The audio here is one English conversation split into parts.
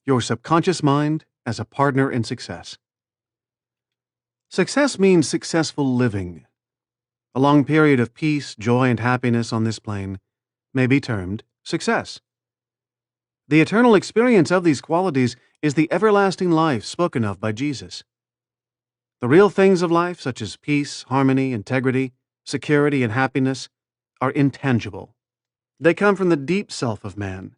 Your subconscious mind as a partner in success. Success means successful living. A long period of peace, joy, and happiness on this plane may be termed success. The eternal experience of these qualities is the everlasting life spoken of by Jesus. The real things of life, such as peace, harmony, integrity, security, and happiness, are intangible. They come from the deep self of man.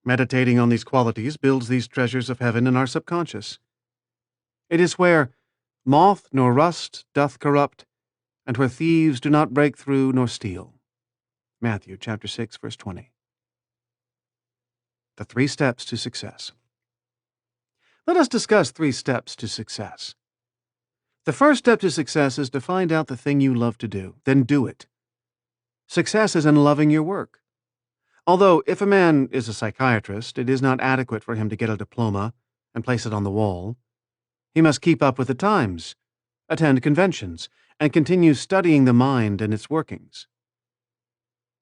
Meditating on these qualities builds these treasures of heaven in our subconscious. It is where moth nor rust doth corrupt, and where thieves do not break through nor steal. Matthew chapter 6, verse 20. The 3 steps to success. Let us discuss 3 steps to success. The first step to success is to find out the thing you love to do, then do it. Success is in loving your work. Although, if a man is a psychiatrist, it is not adequate for him to get a diploma and place it on the wall. He must keep up with the times, attend conventions, and continue studying the mind and its workings.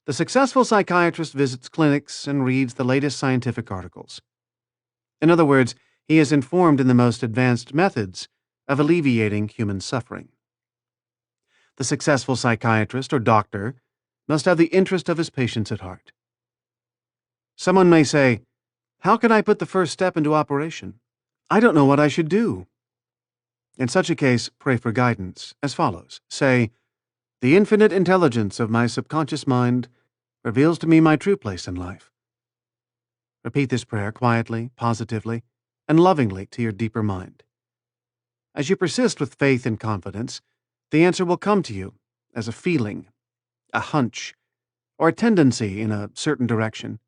The successful psychiatrist visits clinics and reads the latest scientific articles. In other words, he is informed in the most advanced methods of alleviating human suffering. The successful psychiatrist or doctor must have the interest of his patients at heart. Someone may say, "How can I put the first step into operation? I don't know what I should do." In such a case, pray for guidance, as follows. Say, "The infinite intelligence of my subconscious mind reveals to me my true place in life." Repeat this prayer quietly, positively, and lovingly to your deeper mind. As you persist with faith and confidence, the answer will come to you as a feeling, a hunch, or a tendency in a certain direction.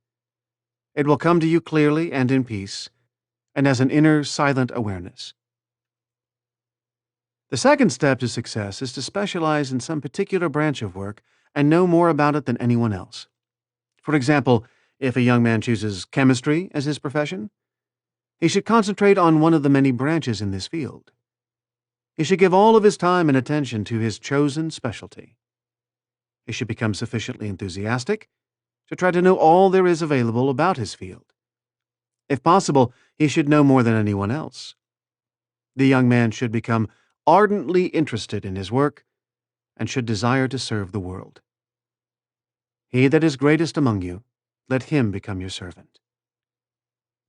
It will come to you clearly and in peace, and as an inner, silent awareness. The second step to success is to specialize in some particular branch of work and know more about it than anyone else. For example, if a young man chooses chemistry as his profession, he should concentrate on one of the many branches in this field. He should give all of his time and attention to his chosen specialty. He should become sufficiently enthusiastic to try to know all there is available about his field. If possible, he should know more than anyone else. The young man should become ardently interested in his work and should desire to serve the world. He that is greatest among you, let him become your servant.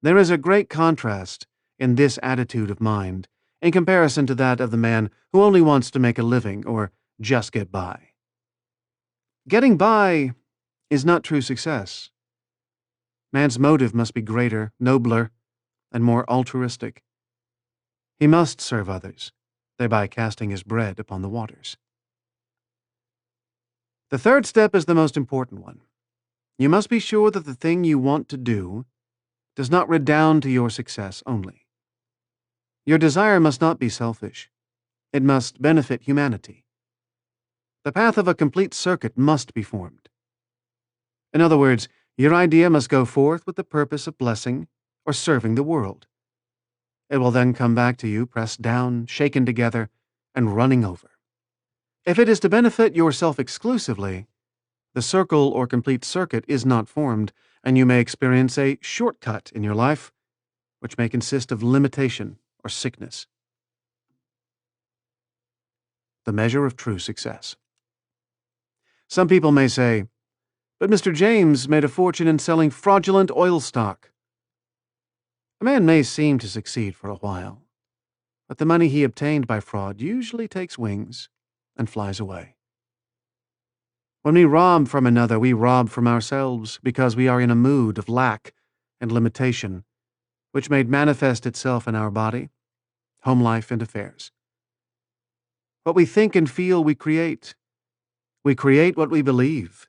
There is a great contrast in this attitude of mind in comparison to that of the man who only wants to make a living or just get by. Getting by is not true success. Man's motive must be greater, nobler, and more altruistic. He must serve others, thereby casting his bread upon the waters. The third step is the most important one. You must be sure that the thing you want to do does not redound to your success only. Your desire must not be selfish. It must benefit humanity. The path of a complete circuit must be formed. In other words, your idea must go forth with the purpose of blessing or serving the world. It will then come back to you pressed down, shaken together, and running over. If it is to benefit yourself exclusively, the circle or complete circuit is not formed, and you may experience a shortcut in your life, which may consist of limitation or sickness. The measure of true success. Some people may say, "But Mr. James made a fortune in selling fraudulent oil stock." A man may seem to succeed for a while, but the money he obtained by fraud usually takes wings and flies away. When we rob from another, we rob from ourselves because we are in a mood of lack and limitation, which may manifest itself in our body, home life, and affairs. What we think and feel, we create. We create what we believe.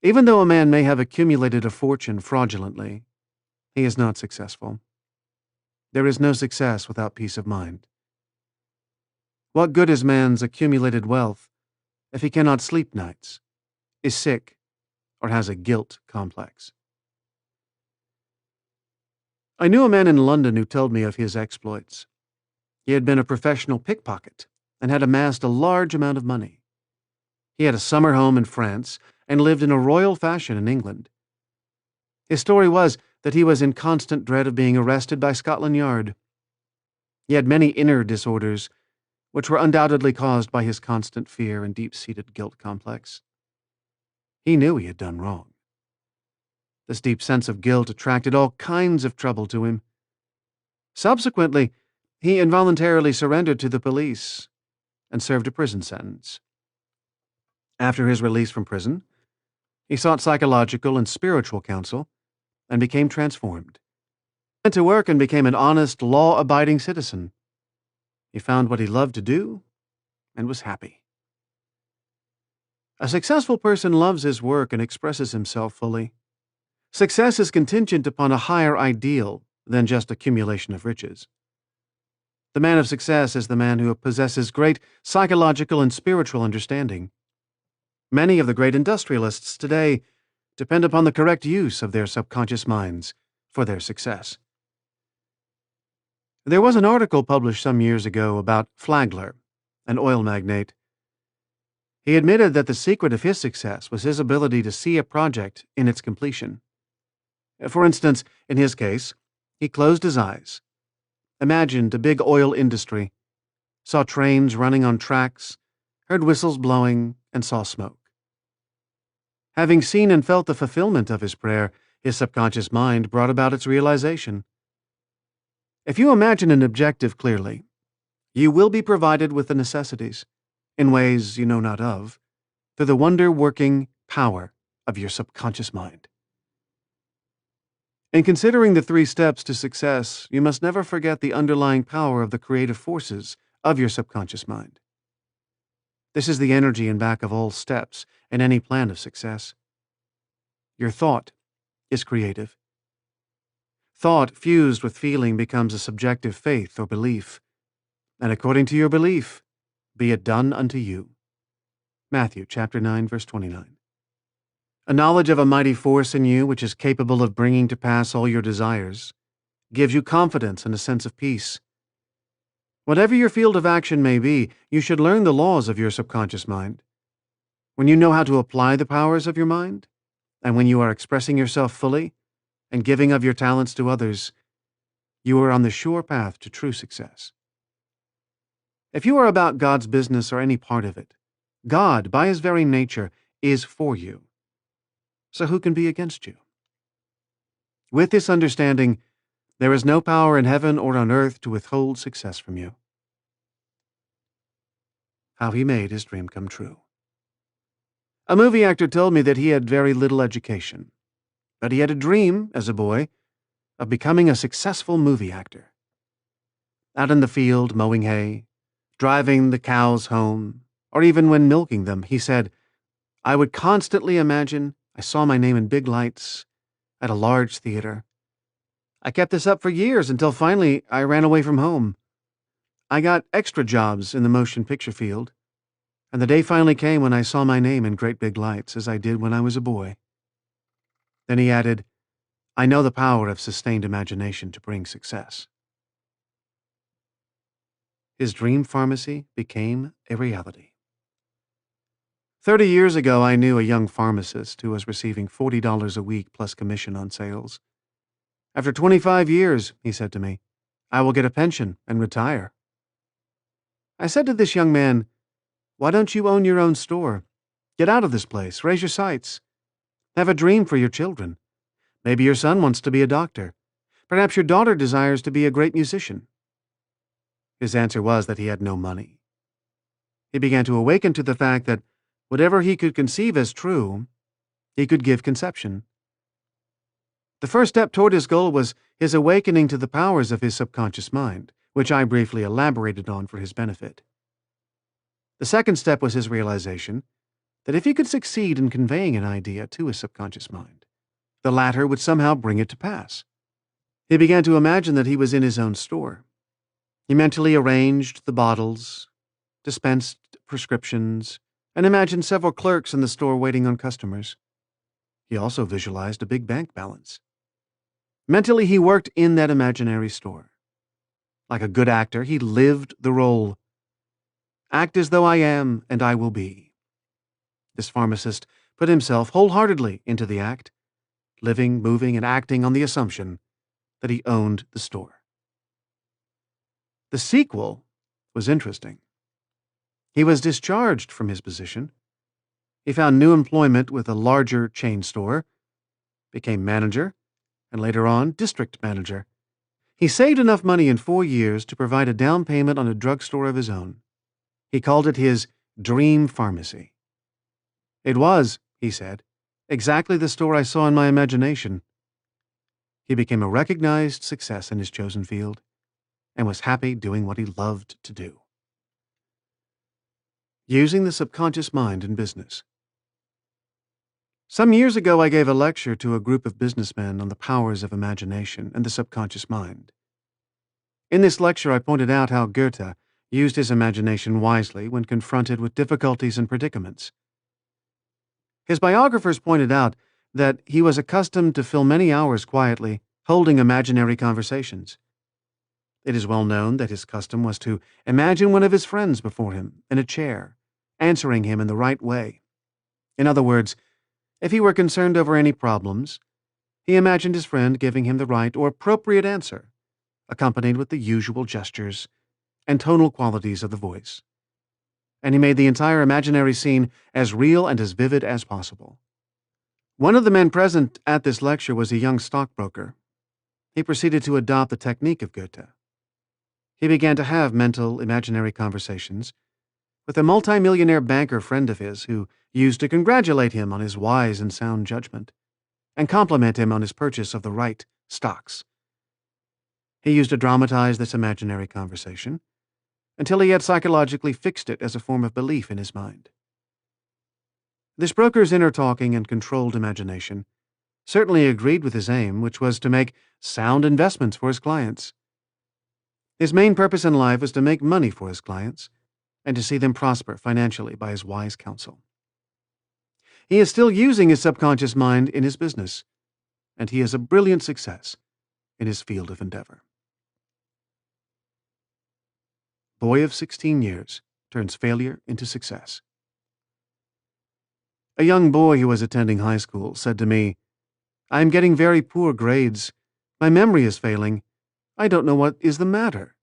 Even though a man may have accumulated a fortune fraudulently, he is not successful. There is no success without peace of mind. What good is man's accumulated wealth if he cannot sleep nights, is sick, or has a guilt complex? I knew a man in London who told me of his exploits. He had been a professional pickpocket and had amassed a large amount of money. He had a summer home in France and lived in a royal fashion in England. His story was that he was in constant dread of being arrested by Scotland Yard. He had many inner disorders, which were undoubtedly caused by his constant fear and deep-seated guilt complex. He knew he had done wrong. This deep sense of guilt attracted all kinds of trouble to him. Subsequently, he involuntarily surrendered to the police and served a prison sentence. After his release from prison, he sought psychological and spiritual counsel and became transformed. He went to work and became an honest, law-abiding citizen. He found what he loved to do and was happy. A successful person loves his work and expresses himself fully. Success is contingent upon a higher ideal than just accumulation of riches. The man of success is the man who possesses great psychological and spiritual understanding. Many of the great industrialists today depend upon the correct use of their subconscious minds for their success. There was an article published some years ago about Flagler, an oil magnate. He admitted that the secret of his success was his ability to see a project in its completion. For instance, in his case, he closed his eyes, imagined a big oil industry, saw trains running on tracks, heard whistles blowing, and saw smoke. Having seen and felt the fulfillment of his prayer, his subconscious mind brought about its realization. If you imagine an objective clearly, you will be provided with the necessities, in ways you know not of, through the wonder-working power of your subconscious mind. In considering the 3 steps to success, you must never forget the underlying power of the creative forces of your subconscious mind. This is the energy in back of all steps in any plan of success. Your thought is creative. Thought fused with feeling becomes a subjective faith or belief, and according to your belief, be it done unto you. Matthew chapter 9, verse 29. A knowledge of a mighty force in you which is capable of bringing to pass all your desires gives you confidence and a sense of peace. Whatever your field of action may be, you should learn the laws of your subconscious mind. When you know how to apply the powers of your mind, and when you are expressing yourself fully and giving of your talents to others, you are on the sure path to true success. If you are about God's business or any part of it, God, by his very nature, is for you. So who can be against you? With this understanding, there is no power in heaven or on earth to withhold success from you. How he made his dream come true. A movie actor told me that he had very little education, but he had a dream, as a boy, of becoming a successful movie actor. Out in the field, mowing hay, driving the cows home, or even when milking them, he said, I would constantly imagine I saw my name in big lights at a large theater. I kept this up for years until finally I ran away from home. I got extra jobs in the motion picture field, and the day finally came when I saw my name in great big lights, as I did when I was a boy. Then he added, I know the power of sustained imagination to bring success. His dream pharmacy became a reality. 30 years ago, I knew a young pharmacist who was receiving $40 a week plus commission on sales. After 25 years, he said to me, I will get a pension and retire. I said to this young man, why don't you own your own store? Get out of this place, raise your sights. Have a dream for your children. Maybe your son wants to be a doctor. Perhaps your daughter desires to be a great musician. His answer was that he had no money. He began to awaken to the fact that whatever he could conceive as true, he could give conception. The first step toward his goal was his awakening to the powers of his subconscious mind, which I briefly elaborated on for his benefit. The second step was his realization that if he could succeed in conveying an idea to his subconscious mind, the latter would somehow bring it to pass. He began to imagine that he was in his own store. He mentally arranged the bottles, dispensed prescriptions, and imagined several clerks in the store waiting on customers. He also visualized a big bank balance. Mentally, he worked in that imaginary store. Like a good actor, he lived the role. Act as though I am, and I will be. This pharmacist put himself wholeheartedly into the act, living, moving, and acting on the assumption that he owned the store. The sequel was interesting. He was discharged from his position. He found new employment with a larger chain store, became manager, and later on district manager. He saved enough money in 4 years to provide a down payment on a drugstore of his own. He called it his dream pharmacy. It was, he said, exactly the store I saw in my imagination. He became a recognized success in his chosen field and was happy doing what he loved to do. Using the subconscious mind in business. Some years ago, I gave a lecture to a group of businessmen on the powers of imagination and the subconscious mind. In this lecture, I pointed out how Goethe used his imagination wisely when confronted with difficulties and predicaments. His biographers pointed out that he was accustomed to fill many hours quietly, holding imaginary conversations. It is well known that his custom was to imagine one of his friends before him, in a chair, answering him in the right way. In other words, if he were concerned over any problems, he imagined his friend giving him the right or appropriate answer, accompanied with the usual gestures and tonal qualities of the voice. And he made the entire imaginary scene as real and as vivid as possible. One of the men present at this lecture was a young stockbroker. He proceeded to adopt the technique of Goethe. He began to have mental, imaginary conversations with a multimillionaire banker friend of his who used to congratulate him on his wise and sound judgment and compliment him on his purchase of the right stocks. He used to dramatize this imaginary conversation until he had psychologically fixed it as a form of belief in his mind. This broker's inner talking and controlled imagination certainly agreed with his aim, which was to make sound investments for his clients. His main purpose in life was to make money for his clients and to see them prosper financially by his wise counsel. He is still using his subconscious mind in his business, and he is a brilliant success in his field of endeavor. Boy of 16 years turns failure into success. A young boy who was attending high school said to me, "I am getting very poor grades. My memory is failing. I don't know what is the matter."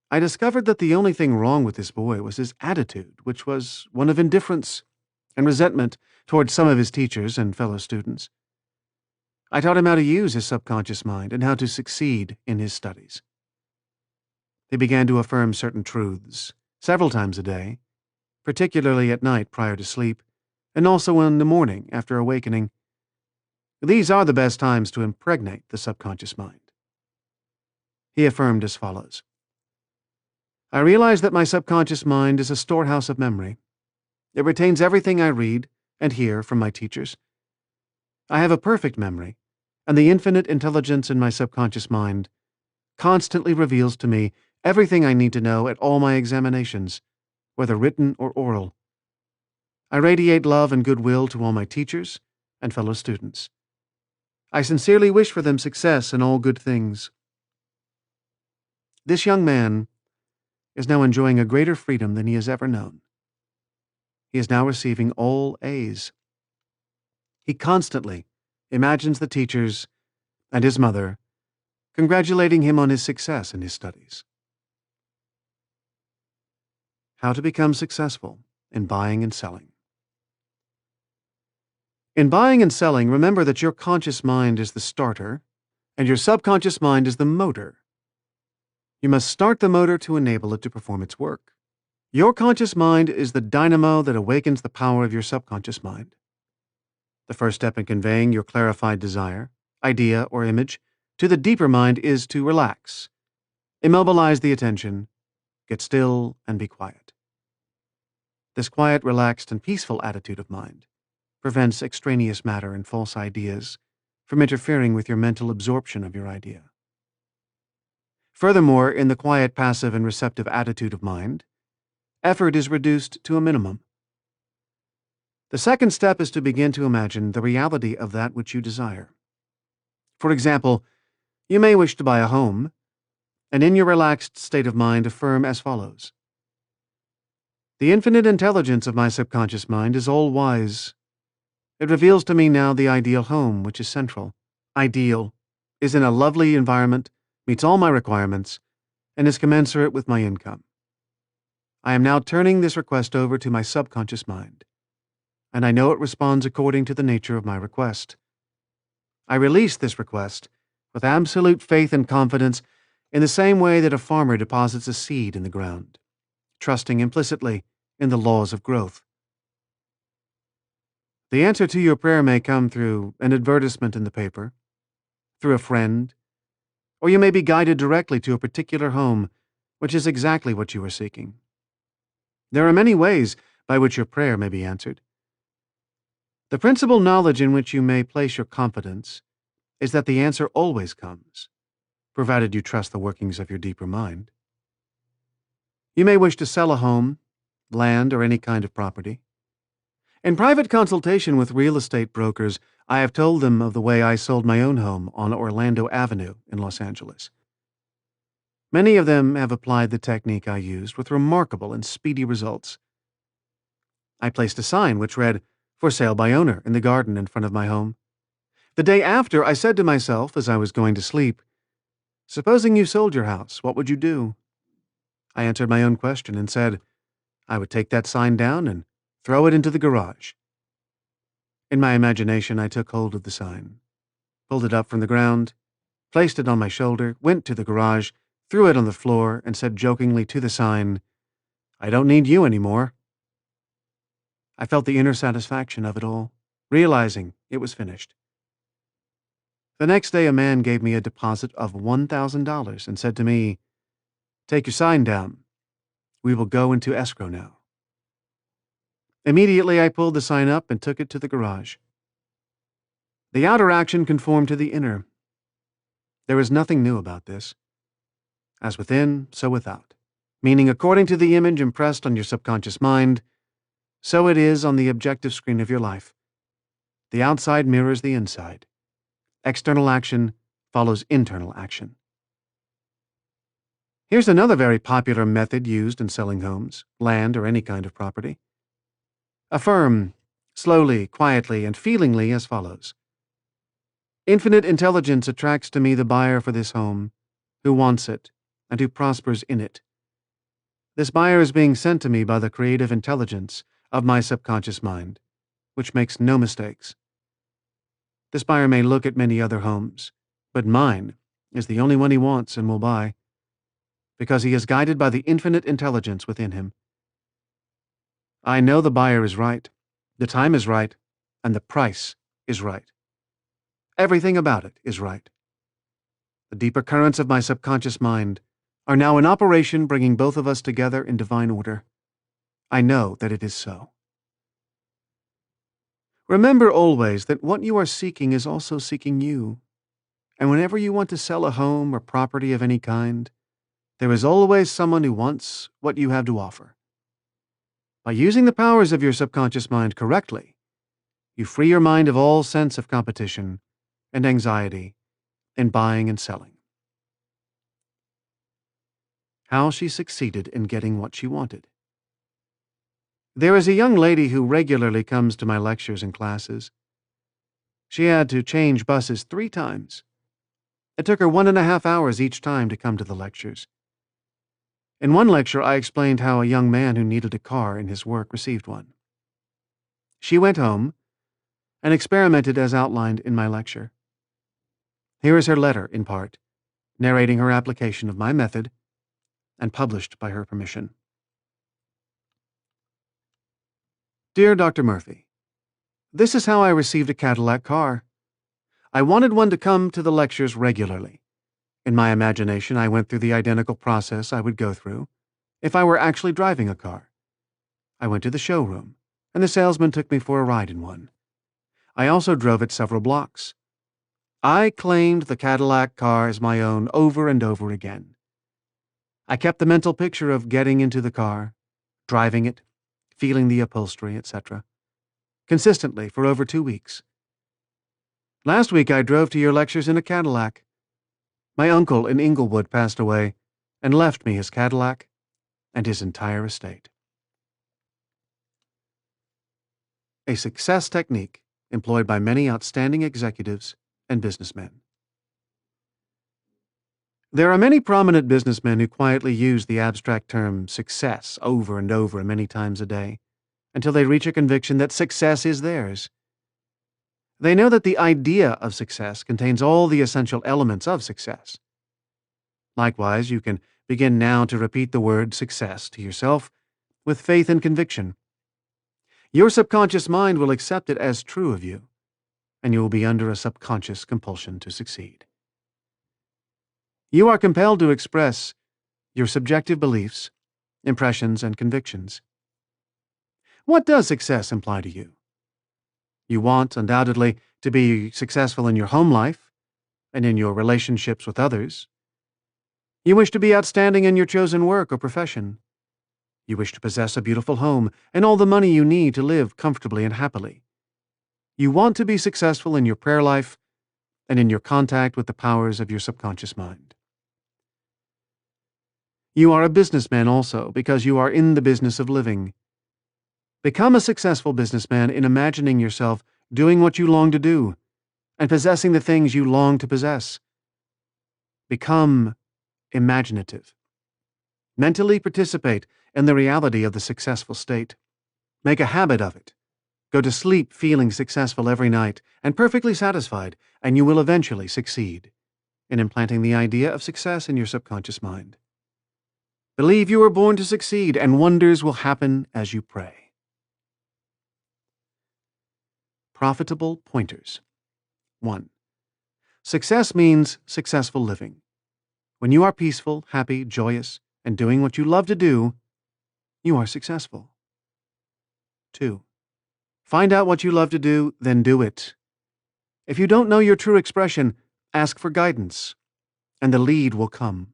I discovered that the only thing wrong with this boy was his attitude, which was one of indifference and resentment towards some of his teachers and fellow students. I taught him how to use his subconscious mind and how to succeed in his studies. He began to affirm certain truths several times a day, particularly at night prior to sleep, and also in the morning after awakening. These are the best times to impregnate the subconscious mind. He affirmed as follows: "I realize that my subconscious mind is a storehouse of memory. It retains everything I read and hear from my teachers. I have a perfect memory, and the infinite intelligence in my subconscious mind constantly reveals to me everything I need to know at all my examinations, whether written or oral. I radiate love and goodwill to all my teachers and fellow students. I sincerely wish for them success in all good things." This young man is now enjoying a greater freedom than he has ever known. He is now receiving all A's. He constantly imagines the teachers and his mother congratulating him on his success in his studies. How to become successful in buying and selling. In buying and selling, remember that your conscious mind is the starter and your subconscious mind is the motor. You must start the motor to enable it to perform its work. Your conscious mind is the dynamo that awakens the power of your subconscious mind. The first step in conveying your clarified desire, idea, or image to the deeper mind is to relax, immobilize the attention, get still, and be quiet. This quiet, relaxed, and peaceful attitude of mind prevents extraneous matter and false ideas from interfering with your mental absorption of your idea. Furthermore, in the quiet, passive, and receptive attitude of mind, effort is reduced to a minimum. The second step is to begin to imagine the reality of that which you desire. For example, you may wish to buy a home, and in your relaxed state of mind affirm as follows: "The infinite intelligence of my subconscious mind is all-wise. It reveals to me now the ideal home, which is central. Ideal is in a lovely environment, meets all my requirements, and is commensurate with my income. I am now turning this request over to my subconscious mind, and I know it responds according to the nature of my request. I release this request with absolute faith and confidence in the same way that a farmer deposits a seed in the ground, trusting implicitly in the laws of growth. The answer to your prayer may come through an advertisement in the paper, through a friend, or you may be guided directly to a particular home, which is exactly what you are seeking. There are many ways by which your prayer may be answered. The principal knowledge in which you may place your confidence is that the answer always comes, provided you trust the workings of your deeper mind. You may wish to sell a home, land, or any kind of property. In private consultation with real estate brokers, I have told them of the way I sold my own home on Orlando Avenue in Los Angeles. Many of them have applied the technique I used with remarkable and speedy results. I placed a sign which read, "For sale by owner," in the garden in front of my home. The day after, I said to myself as I was going to sleep, "Supposing you sold your house, what would you do?" I answered my own question and said, I would take that sign down and throw it into the garage. In my imagination, I took hold of the sign, pulled it up from the ground, placed it on my shoulder, went to the garage, threw it on the floor, and said jokingly to the sign, "I don't need you anymore." I felt the inner satisfaction of it all, realizing it was finished. The next day, a man gave me a deposit of $1,000 and said to me, "Take your sign down. We will go into escrow now." Immediately, I pulled the sign up and took it to the garage. The outer action conformed to the inner. There is nothing new about this. As within, so without. Meaning, according to the image impressed on your subconscious mind, so it is on the objective screen of your life. The outside mirrors the inside. External action follows internal action. Here's another very popular method used in selling homes, land, or any kind of property. Affirm, slowly, quietly, and feelingly as follows. Infinite intelligence attracts to me the buyer for this home, who wants it, and who prospers in it. This buyer is being sent to me by the creative intelligence of my subconscious mind, which makes no mistakes. This buyer may look at many other homes, but mine is the only one he wants and will buy, because he is guided by the infinite intelligence within him. I know the buyer is right, the time is right, and the price is right. Everything about it is right. The deeper currents of my subconscious mind are now in operation, bringing both of us together in divine order. I know that it is so. Remember always that what you are seeking is also seeking you, and whenever you want to sell a home or property of any kind, there is always someone who wants what you have to offer. By using the powers of your subconscious mind correctly, you free your mind of all sense of competition and anxiety in buying and selling. How she succeeded in getting what she wanted. There is a young lady who regularly comes to my lectures and classes. She had to change buses 3 times. It took her 1.5 hours each time to come to the lectures. In one lecture, I explained how a young man who needed a car in his work received one. She went home and experimented as outlined in my lecture. Here is her letter, in part, narrating her application of my method and published by her permission. Dear Dr. Murphy, this is how I received a Cadillac car. I wanted one to come to the lectures regularly. In my imagination, I went through the identical process I would go through if I were actually driving a car. I went to the showroom, and the salesman took me for a ride in one. I also drove it several blocks. I claimed the Cadillac car as my own over and over again. I kept the mental picture of getting into the car, driving it, feeling the upholstery, etc., consistently for over 2 weeks. Last week I drove to your lectures in a Cadillac. My uncle in Inglewood passed away and left me his Cadillac and his entire estate. A success technique employed by many outstanding executives and businessmen. There are many prominent businessmen who quietly use the abstract term success over and over many times a day until they reach a conviction that success is theirs. They know that the idea of success contains all the essential elements of success. Likewise, you can begin now to repeat the word success to yourself with faith and conviction. Your subconscious mind will accept it as true of you, and you will be under a subconscious compulsion to succeed. You are compelled to express your subjective beliefs, impressions, and convictions. What does success imply to you? You want, undoubtedly, to be successful in your home life and in your relationships with others. You wish to be outstanding in your chosen work or profession. You wish to possess a beautiful home and all the money you need to live comfortably and happily. You want to be successful in your prayer life and in your contact with the powers of your subconscious mind. You are a businessman also because you are in the business of living. Become a successful businessman in imagining yourself doing what you long to do and possessing the things you long to possess. Become imaginative. Mentally participate in the reality of the successful state. Make a habit of it. Go to sleep feeling successful every night and perfectly satisfied, and you will eventually succeed in implanting the idea of success in your subconscious mind. Believe you were born to succeed, and wonders will happen as you pray. Profitable pointers. 1. Success means successful living. When you are peaceful, happy, joyous, and doing what you love to do, you are successful. 2. Find out what you love to do, then do it. If you don't know your true expression, ask for guidance, and the lead will come.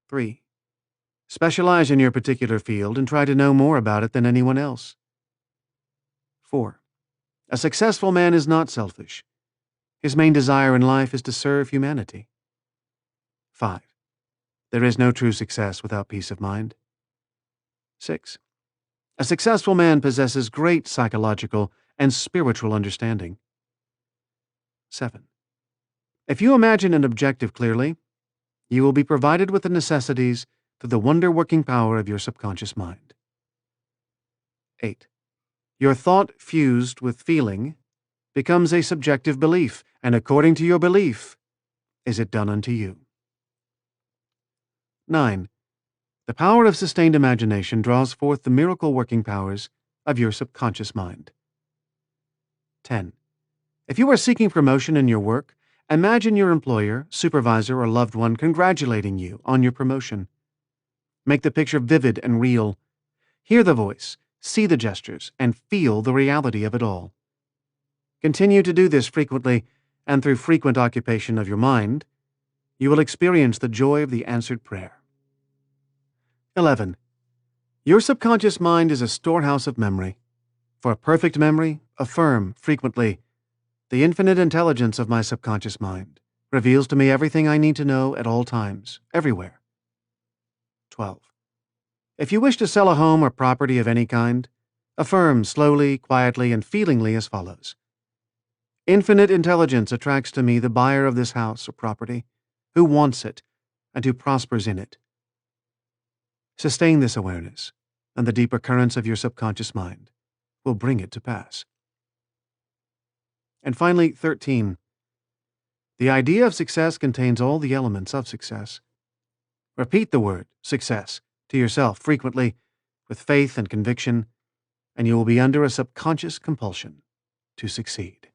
3. Specialize in your particular field and try to know more about it than anyone else. 4. A successful man is not selfish. His main desire in life is to serve humanity. 5. There is no true success without peace of mind. 6. A successful man possesses great psychological and spiritual understanding. 7. If you imagine an objective clearly, you will be provided with the necessities through the wonder-working power of your subconscious mind. 8. Your thought fused with feeling becomes a subjective belief, and according to your belief, is it done unto you. 9. The power of sustained imagination draws forth the miracle-working powers of your subconscious mind. 10. If you are seeking promotion in your work, imagine your employer, supervisor, or loved one congratulating you on your promotion. Make the picture vivid and real. Hear the voice, see the gestures, and feel the reality of it all. Continue to do this frequently, and through frequent occupation of your mind, you will experience the joy of the answered prayer. 11. Your subconscious mind is a storehouse of memory. For a perfect memory, affirm, frequently, the infinite intelligence of my subconscious mind reveals to me everything I need to know at all times, everywhere. 12. If you wish to sell a home or property of any kind, affirm slowly, quietly, and feelingly as follows. Infinite intelligence attracts to me the buyer of this house or property, who wants it and who prospers in it. Sustain this awareness, and the deeper currents of your subconscious mind will bring it to pass. And finally, 13. The idea of success contains all the elements of success. Repeat the word success to yourself frequently with faith and conviction, and you will be under a subconscious compulsion to succeed.